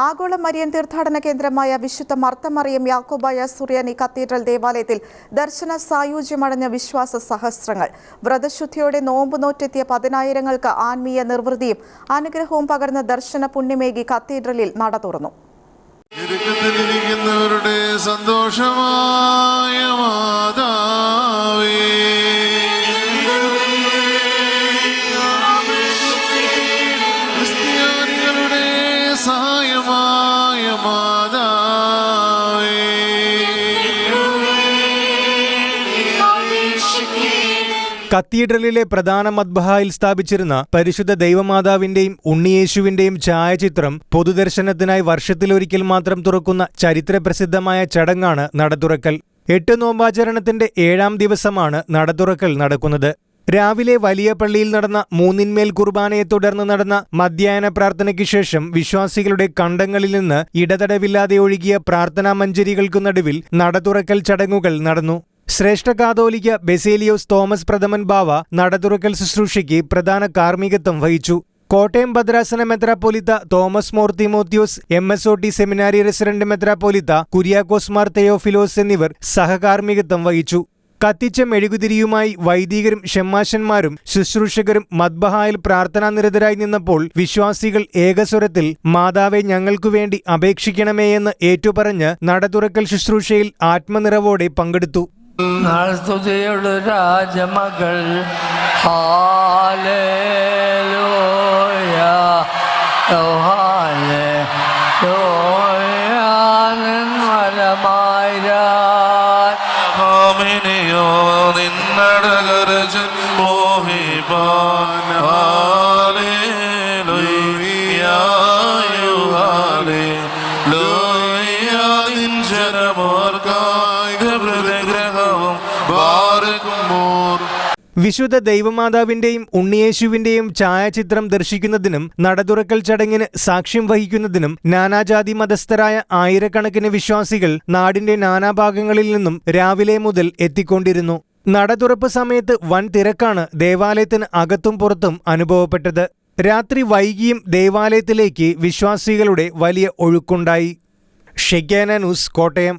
ആഗോള മരിയൻ തീർത്ഥാടന കേന്ദ്രമായ വിശുദ്ധ മർത്തമറിയം യാക്കോബായ സുറിയാനി കത്തീഡ്രൽ ദേവാലയത്തിൽ ദർശന സായുജ്യമടഞ്ഞ വിശ്വാസ സഹസ്രങ്ങൾ. വ്രതശുദ്ധിയോടെ നോമ്പുനോറ്റെത്തിയ പതിനായിരങ്ങൾക്ക് ആത്മീയ നിർവൃതിയും അനുഗ്രഹവും പകർന്ന ദർശന പുണ്യമേകി കത്തീഡ്രലിൽ നട തുറന്നു. സന്തോഷമായ മാതാവേ, ക്രിസ്ത്യാനികളുടെ സഹായമായ മാതാവേ, കത്തീഡ്രലിലെ പ്രധാന മദ്ബഹായിൽ സ്ഥാപിച്ചിരുന്ന പരിശുദ്ധ ദൈവമാതാവിന്റെയും ഉണ്ണിയേശുവിന്റെയും ഛായാചിത്രം പൊതുദർശനത്തിനായി വർഷത്തിലൊരിക്കൽ മാത്രം തുറക്കുന്ന ചരിത്രപ്രസിദ്ധമായ ചടങ്ങാണ് നടതുറക്കൽ. 8 നോമ്പാചരണത്തിന്റെ 7ാം ദിവസമാണ് നടതുറക്കൽ നടക്കുന്നത്. രാവിലെ വലിയ പള്ളിയിൽ നടന്ന 3 കുർബാനയെ തുടർന്ന് നടന്ന മധ്യാഹ്ന പ്രാർത്ഥനയ്ക്ക് ശേഷം വിശ്വാസികളുടെ കണ്ടങ്ങളിൽ നിന്ന് ഇടതടവില്ലാതെ ഒഴുകിയ പ്രാർത്ഥനാ മഞ്ജരികൾക്കു നടുവിൽ നടതുറക്കൽ ചടങ്ങുകൾ നടന്നു. ശ്രേഷ്ഠ കാതോലിക്ക ബെസേലിയോസ് തോമസ് പ്രഥമൻ ബാവ നടതുറക്കൽ ശുശ്രൂഷയ്ക്ക് പ്രധാന കാർമ്മികത്വം വഹിച്ചു. കോട്ടയം ഭദ്രാസന മെത്രാപ്പോലിത്ത Thomas Mor Timotheos, MSOT seminary resident മെത്രാപ്പോലിത്ത കുര്യാക്കോസ് മാർ തെയോഫിലോസ് എന്നിവർ സഹകാർമ്മികത്വം വഹിച്ചു. കത്തിച്ച മെഴുകുതിരിയുമായി വൈദികരും ഷെമ്മാശന്മാരും ശുശ്രൂഷകരും മദ്ബഹായിൽ പ്രാർത്ഥനാനിരതരായി നിന്നപ്പോൾ വിശ്വാസികൾ ഏകസ്വരത്തിൽ മാതാവെ ഞങ്ങൾക്കുവേണ്ടി അപേക്ഷിക്കണമേയെന്ന് ഏറ്റുപറഞ്ഞ് നടതുറക്കൽ ശുശ്രൂഷയിൽ ആത്മനിറവോടെ പങ്കെടുത്തു. സ്തുതിയുടെ രാജമകൾ ഹല്ലേലൂയ നിന്നടകരജൻ മോഹിപ്പാൻ ഹല്ലേലൂയ ഹല്ലേലൂയ നിൻ ജനമാർക്കായി ഹൃദയഗ്രഹവും ബാരകുമോർ. വിശുദ്ധ ദൈവമാതാവിന്റെയും ഉണ്ണിയേശുവിന്റെയും ഛായാചിത്രം ദർശിക്കുന്നതിനും നടതുറക്കൽ ചടങ്ങിന് സാക്ഷ്യം വഹിക്കുന്നതിനും നാനാജാതി മതസ്ഥരായ ആയിരക്കണക്കിന് വിശ്വാസികൾ നാടിന്റെ നാനാഭാഗങ്ങളിൽ നിന്നും രാവിലെ മുതൽ എത്തിക്കൊണ്ടിരുന്നു. നടതുറപ്പ് സമയത്ത് വൻ തിരക്കാണ് ദേവാലയത്തിന് അകത്തും പുറത്തും അനുഭവപ്പെട്ടത്. രാത്രി വൈകിയും ദേവാലയത്തിലേക്ക് വിശ്വാസികളുടെ വലിയ ഒഴുക്കുണ്ടായി. ഷെഗ്യാന ന്യൂസ്, കോട്ടയം.